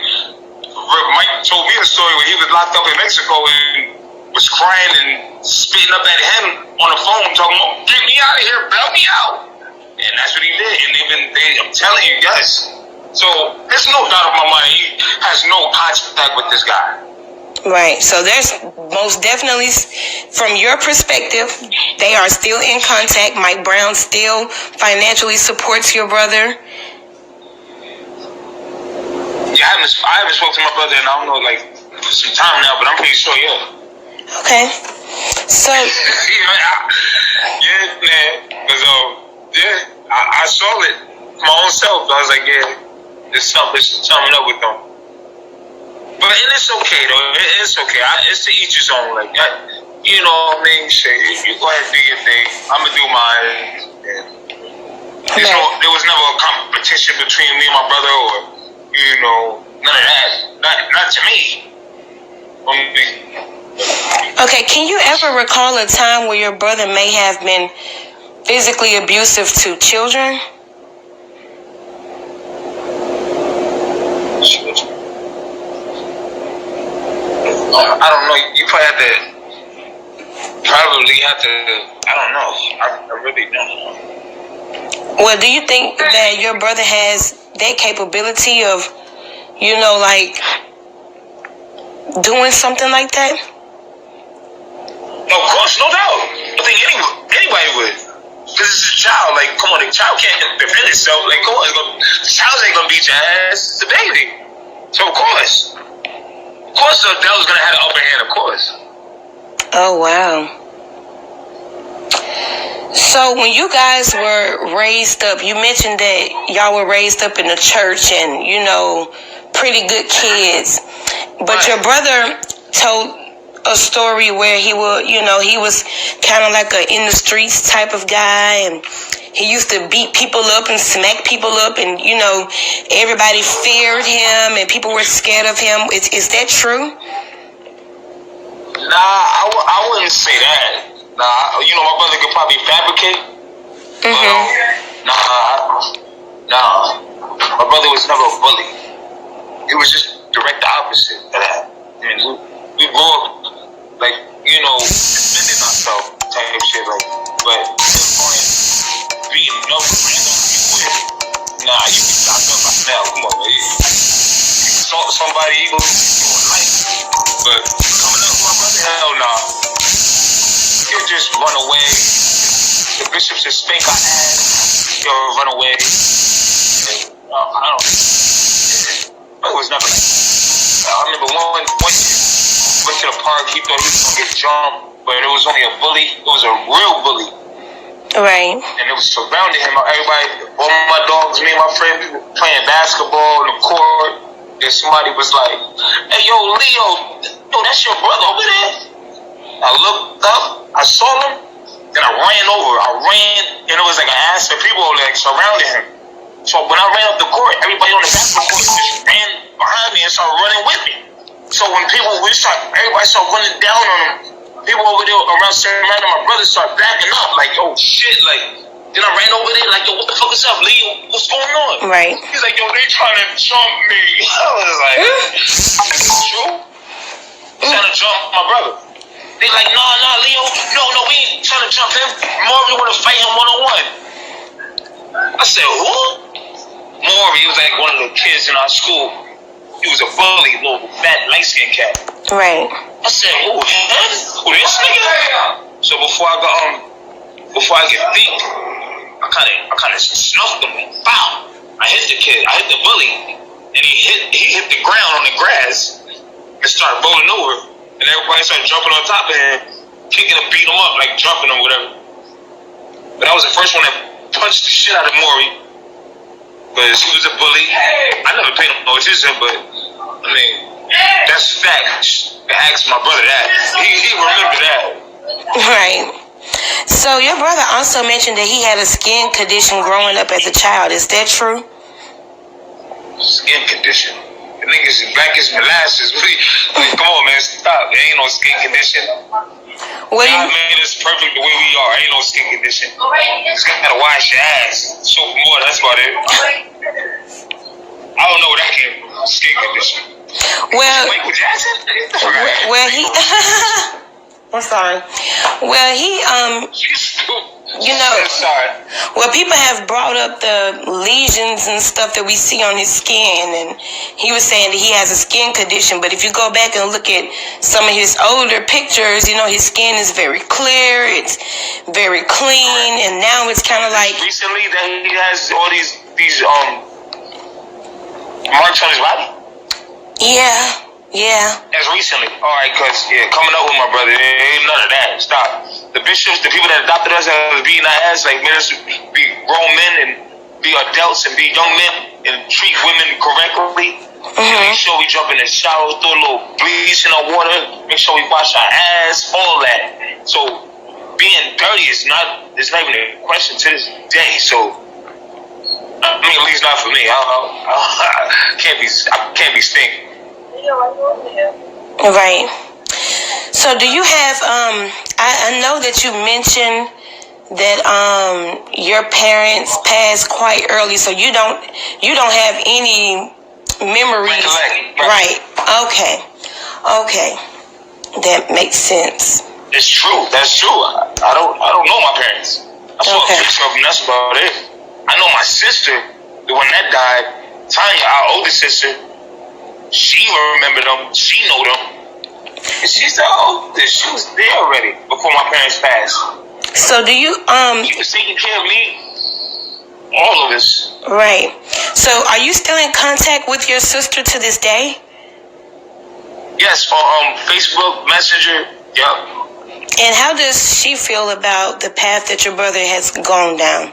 Mike told me a story where he was locked up in Mexico and was crying and spitting up at him on the phone, talking about, get me out of here, bail me out. And that's what he did. And I'm telling you, yes. So there's no doubt in my mind he has no contact with this guy. Right. So there's most definitely, from your perspective, they are still in contact. Mike Brown still financially supports your brother. Yeah, I haven't spoken to my brother in, I don't know, like, for some time now, but I'm pretty sure, yeah. Okay. So. Yeah, man. Because, I saw it my own self. I was like, yeah, there's something up with them. But it's okay though. It's okay. It's to each his own. Like, you know what I mean? Shit, you go ahead and do your thing. I'ma do mine. There was never a competition between me and my brother, or none of that. Not to me. Okay. Can you ever recall a time where your brother may have been physically abusive to children? I don't know. You probably have to. I don't know. I really don't know. Well, do you think that your brother has that capability of, like, doing something like that? Of course, no doubt. I think anybody would. Because it's a child. Like, come on, the child can't defend itself. Like, come on, the child ain't gonna beat your ass. It's a baby. So, of course. Of course, the devil's gonna have the upper hand, of course. Oh, wow. So when you guys were raised up, you mentioned that y'all were raised up in the church and, you know, pretty good kids. But your brother told a story where he would, you know, he was kind of like a in the streets type of guy, and he used to beat people up and smack people up, and, you know, everybody feared him and people were scared of him. Is that true? Nah, I wouldn't say that. Nah, you know, my brother could probably fabricate. Mm-hmm. Nah. My brother was never a bully. It was just direct the opposite of that. I mean, we grew up, like, you know, defending ourselves type shit, like, but being up with random people, nah, you be locked up right now. Come on, man. You assault somebody, you gonna life. But coming up with my brother, hell nah. You just run away. The bishops just spank our ass. You'll run away. I don't. It was never like that. I remember one year, went to the park. He thought he was gonna get jumped, but it was only a bully. It was a real bully. Right. And it was surrounding him. Everybody, all my dogs, me and my friend, we were playing basketball on the court. And somebody was like, "Hey, yo, Leo, yo, that's your brother over there." I looked up, I saw him, then I ran over. And it was like an ass of people like surrounding him. So when I ran up the court, everybody on the basketball court just ran behind me and started running with me. So when everybody started running down on him, people over there around surrounding my brother started backing up, like, oh shit, like. Then I ran over there, like, yo, what the fuck is up, Leo? What's going on? Right. He's like, yo, they trying to jump me. I was like, true? Trying to jump my brother. They like, nah, Leo, no, we ain't trying to jump him. Maury want to fight him one-on-one. I said, who? Maury, he was like one of the kids in our school. He was a bully, little fat, light-skinned cat. Right. I said, who, him? Who, this nigga? So before I get beat, I kind of snuffed him and pow. I hit the kid. I hit the bully, and he hit the ground on the grass and started rolling over. And everybody started jumping on top of him, kicking him, beating him up, like jumping him, whatever. But I was the first one that punched the shit out of Maury, because he was a bully. I never paid him no attention, but I mean, that's facts. I asked my brother that. He remembered that. Right. So your brother also mentioned that he had a skin condition growing up as a child. Is that true? Skin condition? The niggas is black as molasses. Like, come on, man, stop. There ain't no skin condition. God made us perfect the way we are. Ain't no skin condition. Just gotta wash your ass. Soap and water, that's about it. I don't know where that came from. Skin condition. Well, Michael Jackson? I'm sorry. Well, you know, well, people have brought up the lesions and stuff that we see on his skin, and he was saying that he has a skin condition, but if you go back and look at some of his older pictures, you know, his skin is very clear, it's very clean, and now it's kind of like... Recently that he has all these marks on his body? Yeah. As recently. Alright, because, coming up with my brother, ain't none of that. Stop. The bishops, the people that adopted us, that was beating our ass, like, made us be grown men and be adults and be young men and treat women correctly. Make sure we jump in the shower, throw a little bleach in our water, make sure we wash our ass, all that. So, being dirty it's not even a question to this day. So, I mean, at least not for me. I can't be stinking. Right. So do you have I know that you mentioned that your parents passed quite early, so you don't have any memories. Right. Okay. That makes sense. It's true. That's true. I don't know my parents. I saw a picture of them, that's about it. I know my sister, the one that died, Tanya, our older sister. She remembered them. She know them. And she's the oldest. She was there already before my parents passed. So do you She was taking care of me. All of us. Right. So are you still in contact with your sister to this day? Yes, on Facebook Messenger. Yep. And how does she feel about the path that your brother has gone down?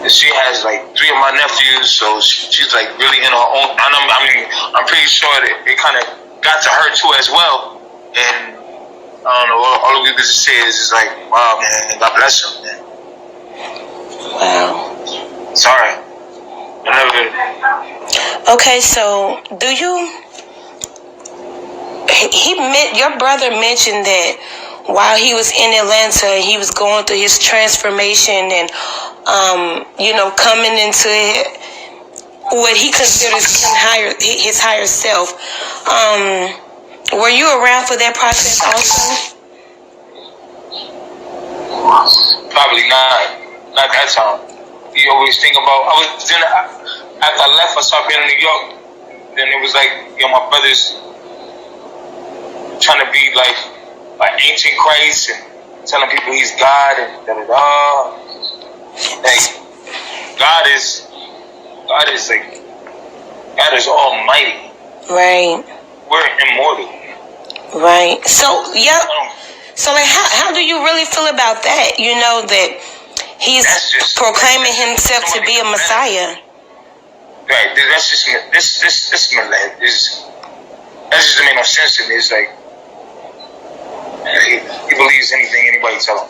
She has like 3 of my nephews, so she's like really in her own. I'm pretty sure that it kind of got to her too as well. And I don't know. All we can say is like, wow, man, God bless him, man. Wow. Sorry. Okay, so do you? Your brother mentioned that while he was in Atlanta, he was going through his transformation and, coming into what he considers his higher self. Were you around for that process also? Probably not. Not that time. You always think about. After I left, I started being in New York. Then it was like, my brother's trying to be like ancient Christ and telling people he's God and da-da-da. Like, God is almighty. Right. We're immortal. Right. So, yeah. So, like, how do you really feel about that? You know, that he's proclaiming himself to be a Messiah. Right. That's just to make no sense to me. It's like, he believes anything anybody tell him.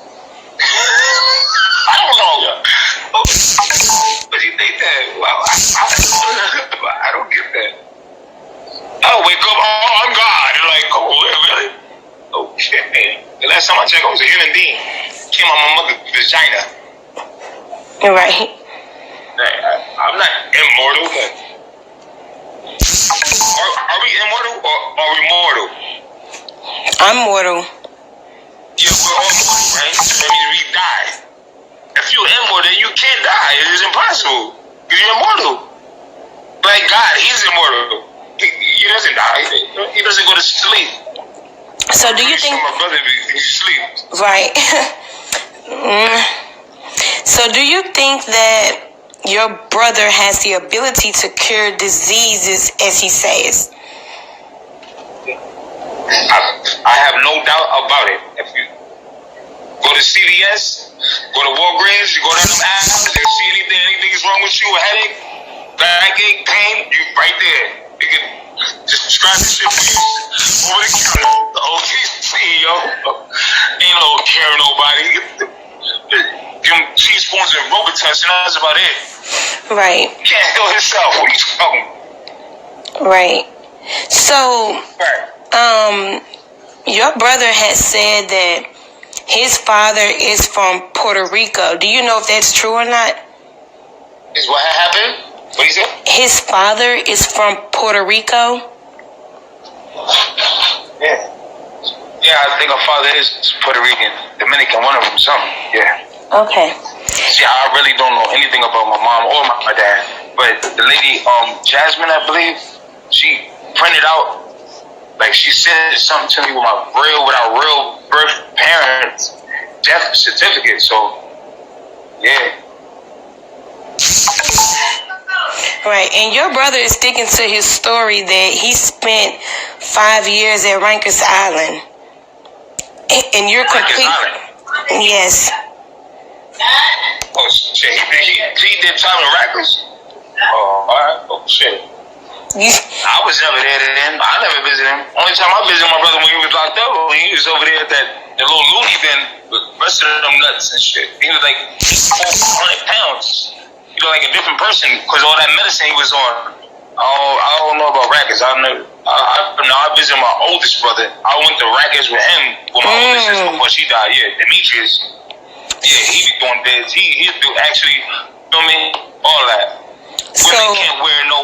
I don't know. But you think that? Well, I don't get that. Oh, wake up! Oh, I'm God. You're like, oh, really? Okay. The last time I checked, I was a human being. Came out my mother's vagina. Right. I'm not immortal, but are we immortal or are we mortal? I'm mortal. Yeah, we're all mortal, right? That means we die. If you're immortal, then you can't die. It is impossible. You're immortal. Like God, he's immortal. He doesn't die. He doesn't go to sleep. So do you think my brother he sleeps? Right. So do you think that your brother has the ability to cure diseases, as he says? I have no doubt about it. If you go to CVS, go to Walgreens, you go down them aisles, if you see anything's wrong with you, a headache, backache, pain, you right there. You can just prescribe the shit for you over the counter. The OTC, yo. Ain't no care nobody. Give him teaspoons and Robitussin, and that's about it. Right. He can't heal himself. What are you talking about? Right. So, your brother has said that his father is from Puerto Rico. Do you know if that's true or not? Is what happened? What he said? His father is from Puerto Rico. Yeah. Yeah, I think our father is Puerto Rican, Dominican, one of them, something. Yeah. Okay. See, I really don't know anything about my mom or my dad, but the lady, Jasmine, I believe, she printed out, like she sent something to me with our real birth parents' death certificate. So, yeah. Right, and your brother is sticking to his story that he spent 5 years at Rikers Island, and you're complete. Yes. Oh shit! He did time in Rikers. Oh, alright. Oh shit. I was never there then. I never visited him. Only time I visited my brother when he was locked up, when he was over there at that little loony bin with the rest of them nuts and shit. He was like 400 pounds. He was like a different person because all that medicine he was on. I don't know about Rikers. I visited my oldest brother. I went to Rikers with him with my oldest sister before she died. Yeah, Demetrius. Yeah, he be doing bids. He do actually, you know what I mean? All that. Women can't wear no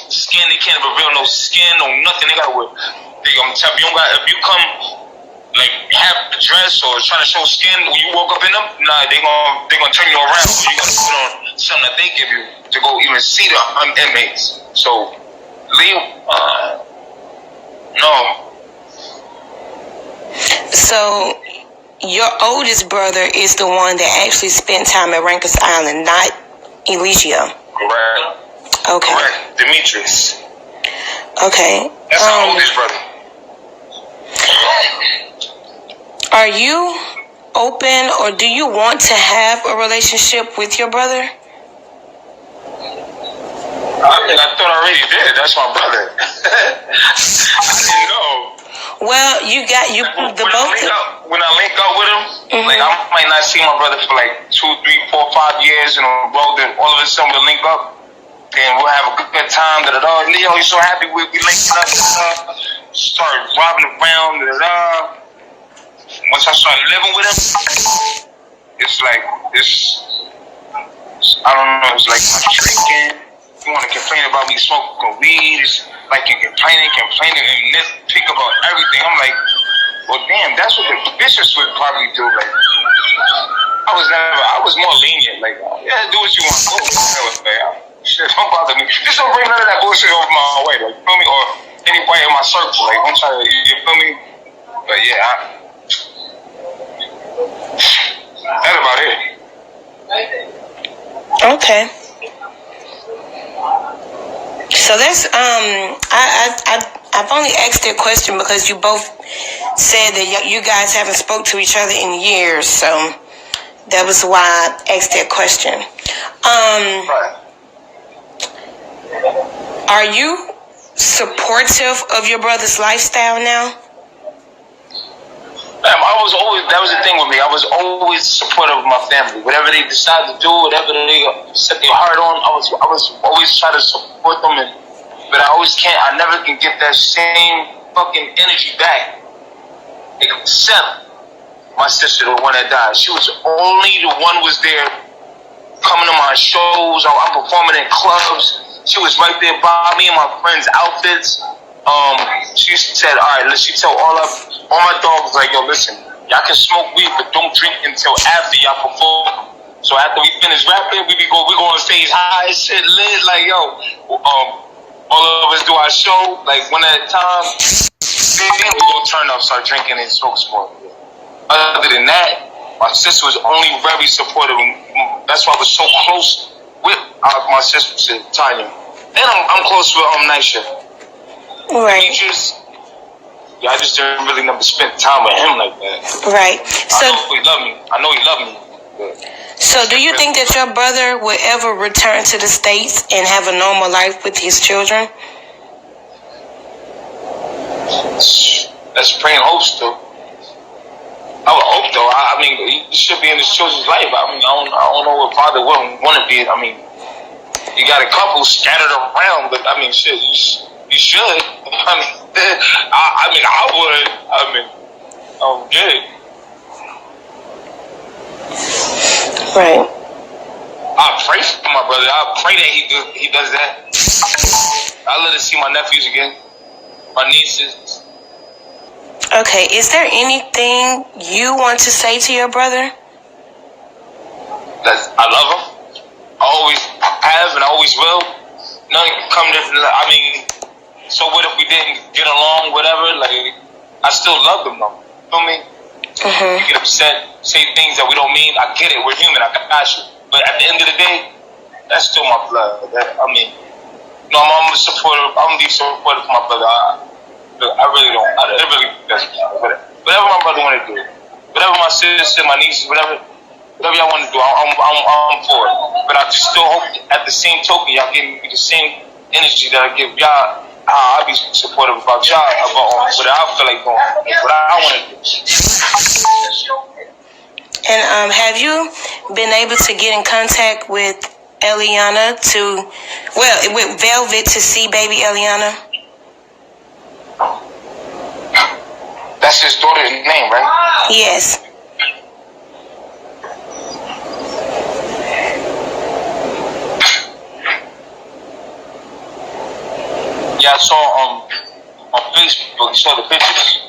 skin. They can't reveal no skin, no nothing. They gotta wear. If you come like have the dress or trying to show skin when you walk up in them, nah, they gonna turn you around. So you gotta put on something that they give you to go even see the inmates. So leave. No. So your oldest brother is the one that actually spent time at Rikers Island, not Eligio. Correct. Okay. Correct. Demetrius. Okay. That's our oldest brother. Are you open, or do you want to have a relationship with your brother? I mean, I thought I already did. That's my brother. I didn't know. Well, you got you the both. When I link up with him, like I might not see my brother for like 2, 3, 4, 5 years in a row. Then all of a sudden we'll link up, and we'll have a good time. Leo, you're so happy we linked up. Start robbing around. Once I started living with him, it's like this. I don't know. It's like my drinking. You want to complain about me smoking weed? It's like you're complaining, and nitpick about everything. I'm like, well, damn, that's what the bitches would probably do. Like, I was more lenient. Like, yeah, do what you want. Shit, don't bother me. Just don't bring none of that bullshit over my way. Like, you feel me? Or anybody in my circle. Like, don't try to, you feel me? But yeah, that's about it. Okay. So that's I've only asked that question because you both said that you guys haven't spoke to each other in years, so that was why I asked that question. Are you supportive of your brother's lifestyle now? That was the thing with me. I was always supportive of my family. Whatever they decide to do, whatever they set their heart on, I was always trying to support them. But I always can't. I never can get that same fucking energy back. Except my sister, the one that died. She was only the one was there, coming to my shows. I'm performing in clubs. She was right there by me in my friends' outfits. She said, all right, she told all my dogs, like, yo, listen, y'all can smoke weed, but don't drink until after y'all perform. So after we finish rapping, we go on stage high as shit, lit, like, yo, all of us do our show, like, one at a time. Then we go turn up, start drinking and smoke some more. Other than that, my sister was only very supportive. That's why I was so close with my sister, Tanya. And I'm close with Nisha. Right. I just didn't really never spend time with him like that. Right. So I know he loved me. So do you think that your brother will ever return to the States and have a normal life with his children? That's praying hopes, though. I would hope, though. I mean, he should be in his children's life. I mean, I don't know what father wouldn't want to be. I mean, you got a couple scattered around, but I mean, shit, you should. I mean, I would. I mean, I'm good. Right. I pray for my brother. I pray that he does that. I let him see my nephews again, my nieces. Okay. Is there anything you want to say to your brother? That I love him. I always have and I always will. Nothing can come to. I mean. So what if we didn't get along, whatever? Like, I still love them, though. You feel me? Mm-hmm. You get upset, say things that we don't mean. I get it. We're human. I got you. But at the end of the day, that's still my blood. I'm I'm supportive. I'm the supportive of my brother. I really don't. It really doesn't matter. Whatever my brother want to do, whatever my sister, my nieces, whatever y'all want to do, I'm for it. But I just still hope, at the same token, y'all give me the same energy that I give y'all. I'll be supportive about y'all, about what I feel like doing, what I want to do. And have you been able to get in contact with Eliana with Velvet to see baby Eliana? That's his daughter's name, right? Yes. Yeah, I saw on Facebook, you saw the pictures.